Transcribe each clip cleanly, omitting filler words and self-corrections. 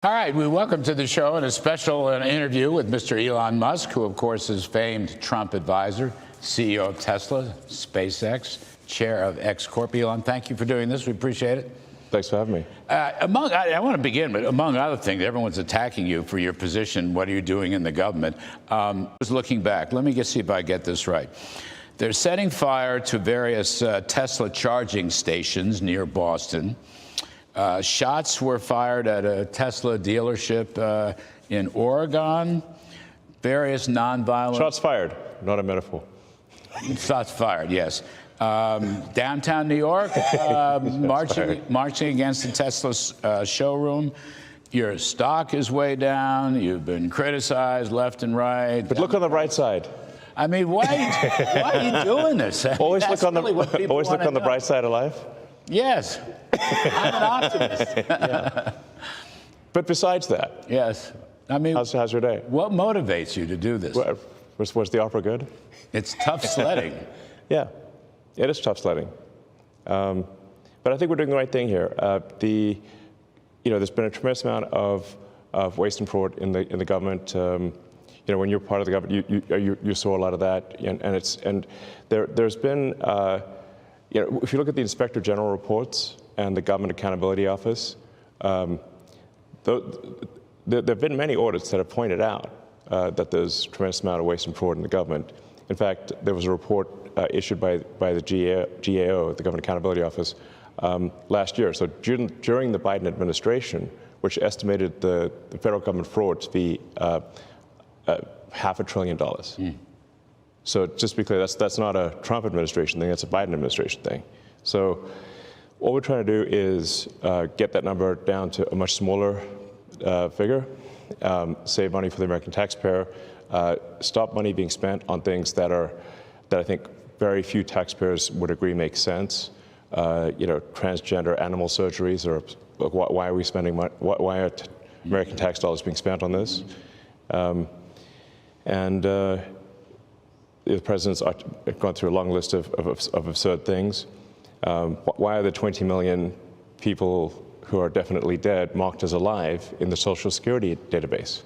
All right, we welcome to the show and a special interview with Mr. Elon Musk, who, of course, is famed Trump advisor, CEO of Tesla, SpaceX, chair of X Corp. Elon, thank you for doing this. We appreciate it. Thanks for having me. I want to begin, but among other things, everyone's attacking you for your position. What are you doing in the government? Just looking back, let me just see if I get this right. They're setting fire to various Tesla charging stations near Boston. Shots were fired at a Tesla dealership in Oregon. Various nonviolent... Shots fired, not a metaphor. Shots fired, yes. Downtown New York, marching against the Tesla showroom. Your stock is way down. You've been criticized left and right. But look on the bright side. I mean, why are you doing this? Always look on the bright side of life. Yes, I'm an optimist. Yeah. But besides that, yes. I mean, how's your day? What motivates you to do this? Was the opera good? It's tough sledding. Yeah, it is tough sledding. But I think we're doing the right thing here. There's been a tremendous amount of waste and fraud in the government. When you're part of the government, you saw a lot of that, and there's been. If you look at the Inspector General reports and the Government Accountability Office, there have been many audits that have pointed out that there's a tremendous amount of waste and fraud in the government. In fact, there was a report issued by the GAO, the Government Accountability Office, last year. So during the Biden administration, which estimated the federal government fraud to be $500 billion. Mm. So just to be clear, that's not a Trump administration thing, that's a Biden administration thing. So what we're trying to do is get that number down to a much smaller figure, save money for the American taxpayer, stop money being spent on things that I think very few taxpayers would agree make sense. Transgender animal surgeries, or why are we spending money? Why are American tax dollars being spent on this? The president's gone through a long list of absurd things. Why are the 20 million people who are definitely dead marked as alive in the Social Security database?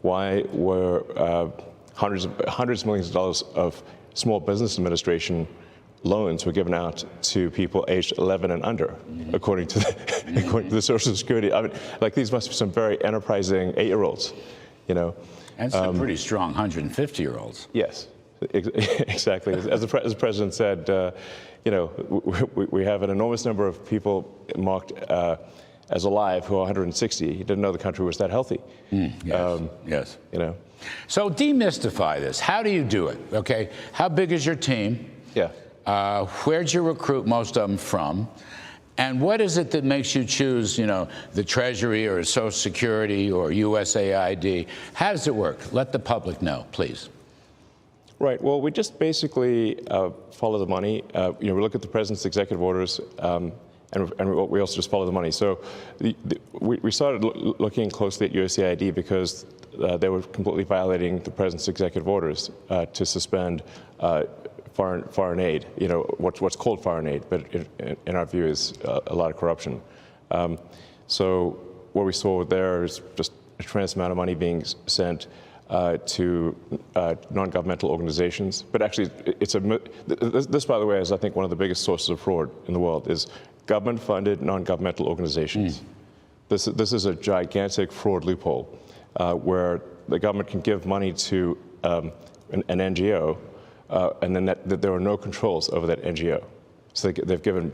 Why were hundreds of millions of dollars of Small Business Administration loans were given out to people aged 11 and under, according to the Social Security? I mean, these must be some very enterprising 8-year-olds, And some pretty strong 150-year-olds. Yes, exactly. As the president said, we have an enormous number of people marked as alive who are 160. He didn't know the country was that healthy. Yes. So demystify this. How do you do it? Okay. How big is your team? Yeah. Where'd you recruit most of them from? And what is it that makes you choose, the Treasury or Social Security or USAID? How does it work? Let the public know, please. Right. Well, we just basically follow the money. We look at the president's executive orders, and we also just follow the money. So we started looking closely at USAID because they were completely violating the president's executive orders to suspend foreign aid, what's called foreign aid, but in our view is a lot of corruption. So what we saw there is just a tremendous amount of money being sent to non-governmental organizations. But actually, this, by the way, is I think one of the biggest sources of fraud in the world is government-funded non-governmental organizations. This is a gigantic fraud loophole where the government can give money to an NGO. And then there are no controls over that NGO. So they've given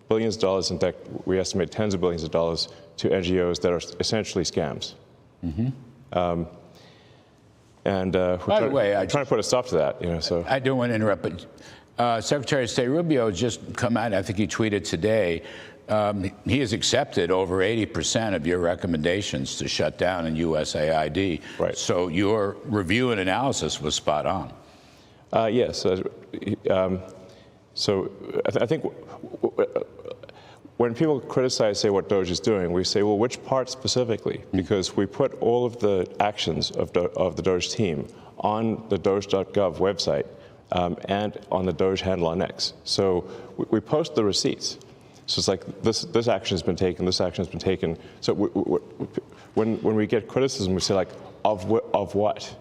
billions of dollars, in fact, we estimate tens of billions of dollars to NGOs that are essentially scams. Mm-hmm. By the way, I'm trying to put a stop to that. So I don't want to interrupt, but Secretary of State Rubio just come out, I think he tweeted today, he has accepted over 80% of your recommendations to shut down in USAID. Right. So your review and analysis was spot on. Yes. So I think when people criticize, say, what DOGE is doing, we say, well, which part specifically? Because we put all of the actions of the DOGE team on the doge.gov website and on the DOGE handle on X. So we post the receipts. So it's like this action has been taken, this action has been taken. So when we get criticism, we say like, of what?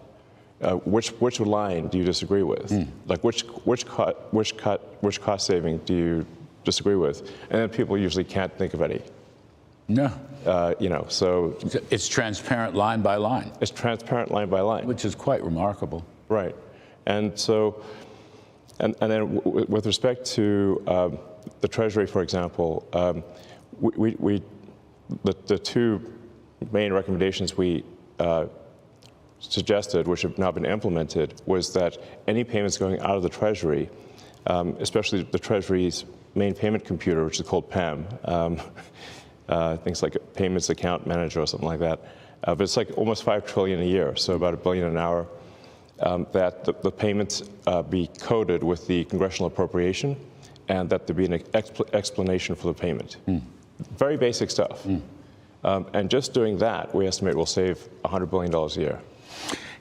Which line do you disagree with? Like which cost saving do you disagree with? And then people usually can't think of any. No. So it's transparent line by line. It's transparent line by line, which is quite remarkable. Right, and so, and then with respect to the Treasury, for example, the two main recommendations we suggested, which have now been implemented, was that any payments going out of the Treasury, especially the Treasury's main payment computer, which is called PAM, things like a payments account manager or something like that, but it's like almost $5 trillion a year, so about $1 billion an hour, that the payments be coded with the congressional appropriation, and that there be an explanation for the payment. Very basic stuff. And just doing that, we estimate will save $100 billion a year.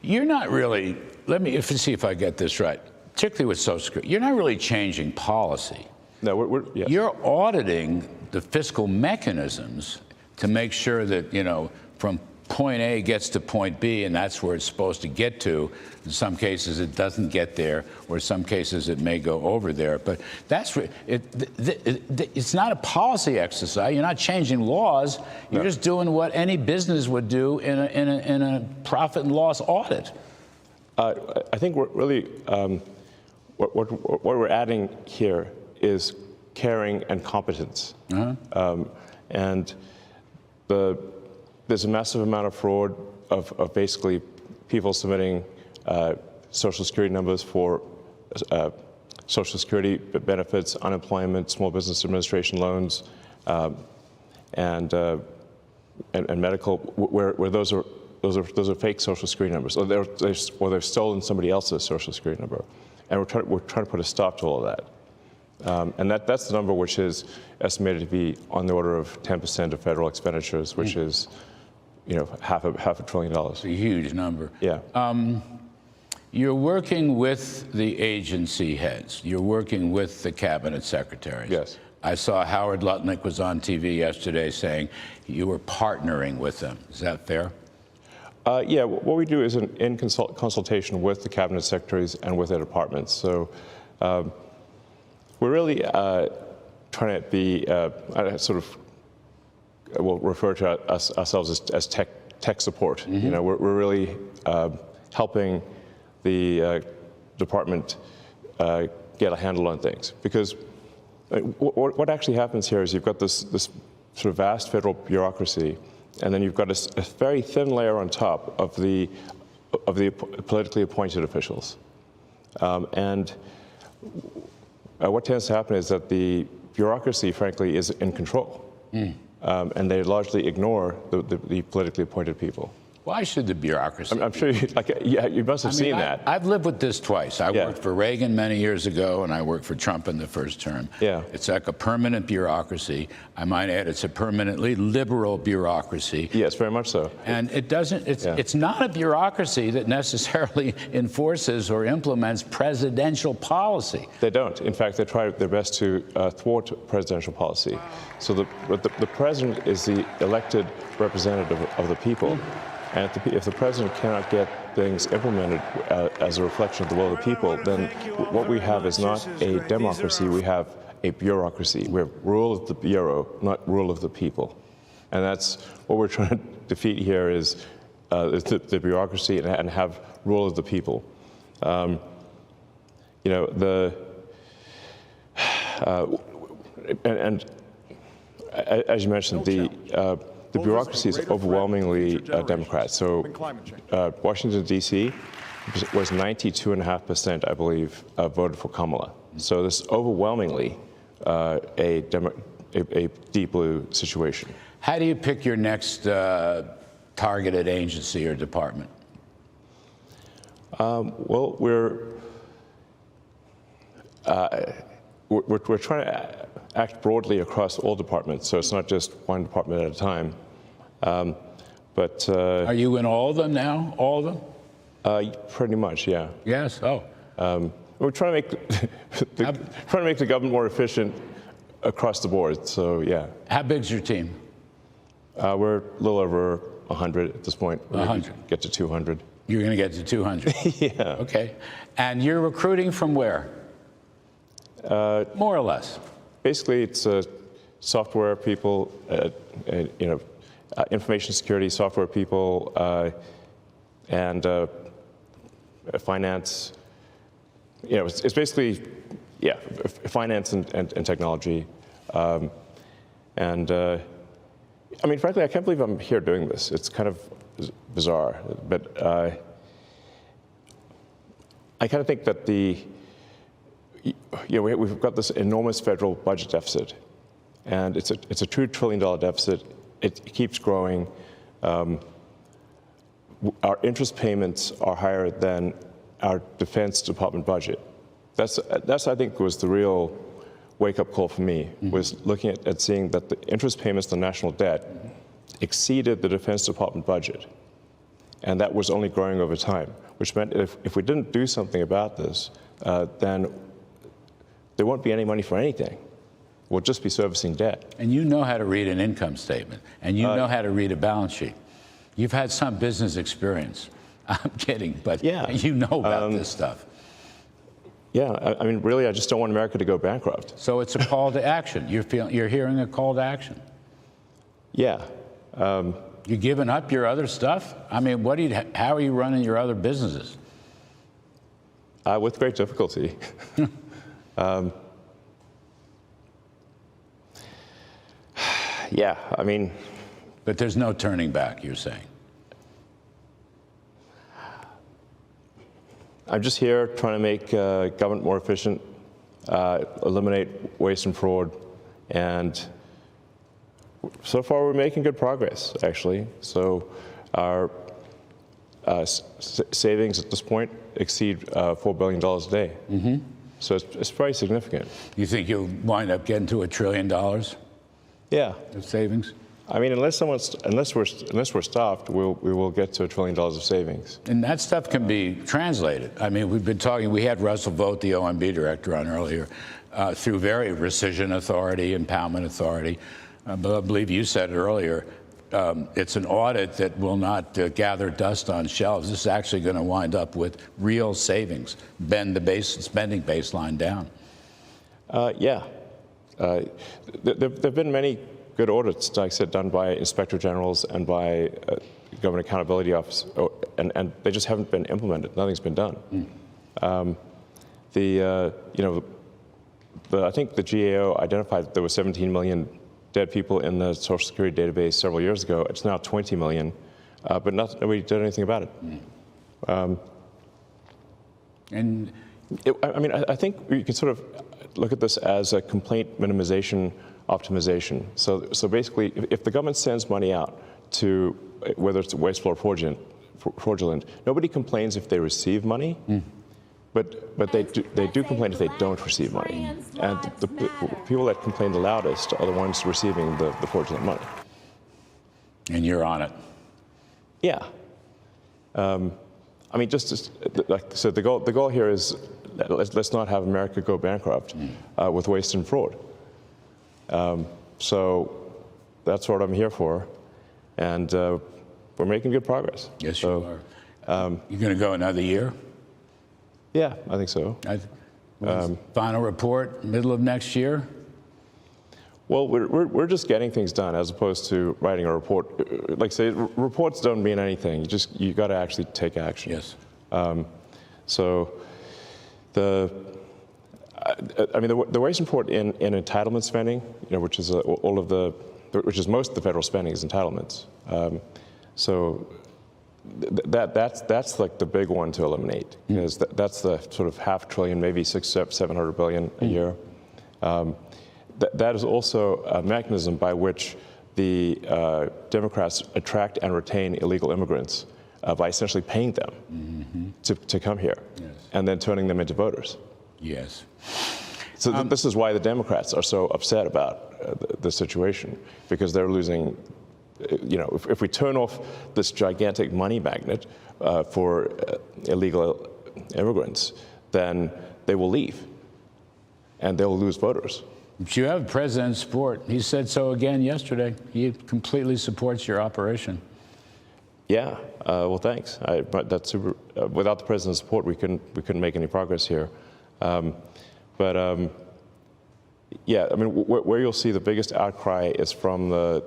You're not really, let me see if I get this right, particularly with Social Security, you're not really changing policy. No, yes. You're auditing the fiscal mechanisms to make sure that, from point A gets to point B, and that's where it's supposed to get to. In some cases, it doesn't get there, or in some cases, it may go over there. But that's it's not a policy exercise. You're not changing laws. You're just doing what any business would do in a profit and loss audit. I think we're really what we're adding here is caring and competence. And there's a massive amount of fraud of basically people submitting Social Security numbers for Social Security benefits, unemployment, Small Business Administration loans, and medical, where those are fake Social Security numbers, or they've stolen somebody else's Social Security number, and we're trying to put a stop to all of that. And that's the number which is estimated to be on the order of 10% of federal expenditures, which is, half $1 trillion. It's a huge number. Yeah. You're working with the agency heads. You're working with the cabinet secretaries. Yes. I saw Howard Lutnick was on TV yesterday saying you were partnering with them. Is that fair? Yeah. What we do is in consultation with the cabinet secretaries and with their departments. So we're really trying to be we'll refer to ourselves as tech support. We're really helping the department get a handle on things, because what actually happens here is you've got this sort of vast federal bureaucracy, and then you've got a very thin layer on top of the politically appointed officials, and what tends to happen is that the bureaucracy, frankly, is in control. And they largely ignore the politically appointed people. Why should the bureaucracy? I'm sure you must have seen that. I've lived with this twice. I worked for Reagan many years ago, and I worked for Trump in the first term. Yeah. It's like a permanent bureaucracy. I might add, it's a permanently liberal bureaucracy. Yes, very much so. And it's not a bureaucracy that necessarily enforces or implements presidential policy. They don't. In fact, they try their best to thwart presidential policy. So the president is the elected representative of the people. And if the president cannot get things implemented as a reflection of the will of the people, then what we have is not a democracy, we have a bureaucracy. We have rule of the bureau, not rule of the people. And that's what we're trying to defeat here is the bureaucracy and have rule of the people. And as you mentioned, the bureaucracy is overwhelmingly Democrat. So Washington, D.C. was 92.5%, I believe, voted for Kamala. So this is overwhelmingly a deep blue situation. How do you pick your next targeted agency or department? Well, we're trying to act broadly across all departments, so it's not just one department at a time. Are you in all of them now? All of them? Pretty much, yeah. Yes. Oh. We're trying to make the government more efficient across the board. So yeah. How big's your team? We're a little over 100 at this point. We're 100. Get to 200. You're going to get to 200. Yeah. Okay. And you're recruiting from where? More or less. Basically, it's software people, information security software people, and finance. It's basically, yeah, finance and technology. I mean, frankly, I can't believe I'm here doing this. It's kind of bizarre, but I kind of think that we've got this enormous federal budget deficit, and it's a $2 trillion deficit. It keeps growing. Our interest payments are higher than our Defense Department budget. That's I think was the real wake-up call for me, was looking at seeing that the interest payments on national debt exceeded the Defense Department budget. And that was only growing over time, which meant if we didn't do something about this, then there won't be any money for anything. We'll just be servicing debt. And you know how to read an income statement, and you know how to read a balance sheet. You've had some business experience. I'm kidding, but yeah. You know about this stuff. Yeah, I mean, really, I just don't want America to go bankrupt. So it's a call to action. You're hearing a call to action. Yeah. You giving up your other stuff? I mean, how are you running your other businesses? With great difficulty. Yeah, I mean. But there's no turning back, you're saying? I'm just here trying to make government more efficient, eliminate waste and fraud, and so far we're making good progress, actually. So our savings at this point exceed $4 billion a day. Mm-hmm. So it's very significant. You think you'll wind up getting to $1 trillion? Yeah. Of savings? I mean, unless we're stopped, we will get to $1 trillion of savings. And that stuff can be translated. I mean, we've been talking. We had Russell Vogt, the OMB director, on earlier, through very rescission authority, impoundment authority. But I believe you said it earlier. It's an audit that will not gather dust on shelves. This is actually going to wind up with real savings, bend the spending baseline down. Yeah. There've been many good audits, like I said, done by inspector generals and by Government Accountability Office, and they just haven't been implemented. Nothing's been done. I think the GAO identified that there were 17 million dead people in the Social Security database several years ago. It's now 20 million, but nobody did anything about it. I think you can sort of look at this as a complaint minimization optimization. So basically, if the government sends money out to, whether it's wasteful or fraudulent, nobody complains if they receive money, but they do complain if they don't receive money. And the people that complain the loudest are the ones receiving the fraudulent money. And you're on it. Yeah. I mean, so the goal here is let's not have America go bankrupt with waste and fraud. So that's what I'm here for, and we're making good progress. Yes, you are. You're going to go another year? Yeah, I think so. Final report, middle of next year? Well, we're just getting things done as opposed to writing a report. Like I say, reports don't mean anything. You got to actually take action. Yes. So the waste and fraud in entitlement spending, which is which is most of the federal spending is entitlements. So that's like the big one to eliminate, because that's the sort of $500 billion, maybe $700 billion a year. That is also a mechanism by which the Democrats attract and retain illegal immigrants by essentially paying them to come here, and then turning them into voters. Yes. So this is why the Democrats are so upset about the situation, because they're losing. If we turn off this gigantic money magnet for illegal immigrants, then they will leave, and they'll lose voters. But you have president's support. He said so again yesterday. He completely supports your operation. Yeah. Well, thanks. But that's super. Without the president's support, we couldn't make any progress here. Yeah. I mean, where you'll see the biggest outcry is from the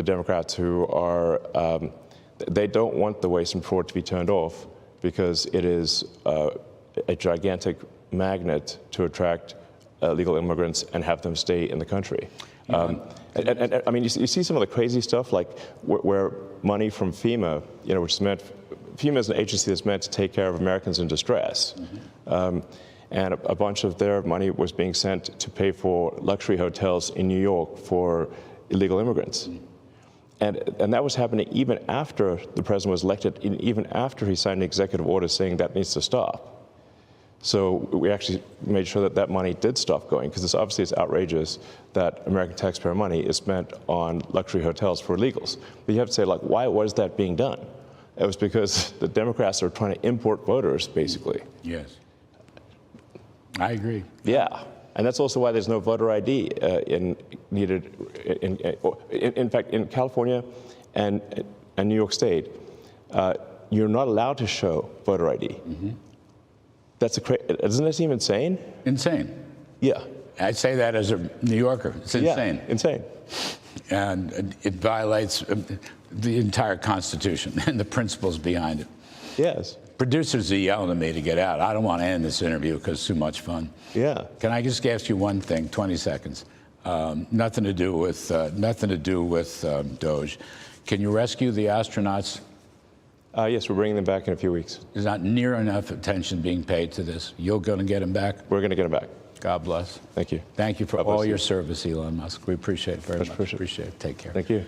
Democrats who are. They don't want the waste and fraud to be turned off because it is a gigantic magnet to attract illegal immigrants and have them stay in the country. And I mean, you see some of the crazy stuff, like where money from FEMA, which is meant, FEMA is an agency that's meant to take care of Americans in distress. And a bunch of their money was being sent to pay for luxury hotels in New York for illegal immigrants. And that was happening even after the president was elected, and even after he signed an executive order saying that needs to stop. So we actually made sure that money did stop going, because obviously it's outrageous that American taxpayer money is spent on luxury hotels for illegals. But you have to say, like, why was that being done? It was because the Democrats are trying to import voters, basically. Yes. I agree. Yeah. And that's also why there's no voter ID needed. In fact, in California and New York State, you're not allowed to show voter ID. Doesn't that seem insane? Insane. Yeah. I say that as a New Yorker. It's insane. Yeah, insane. And it violates the entire Constitution and the principles behind it. Yes. Producers are yelling at me to get out. I don't want to end this interview because it's too much fun. Yeah. Can I just ask you one thing, 20 seconds? Nothing to do with Doge. Can you rescue the astronauts? Yes, we're bringing them back in a few weeks. There's not near enough attention being paid to this. You're going to get them back? We're going to get them back. God bless. Thank you. Thank you for all your service, Elon Musk. We appreciate it very much. Appreciate it. Take care. Thank you.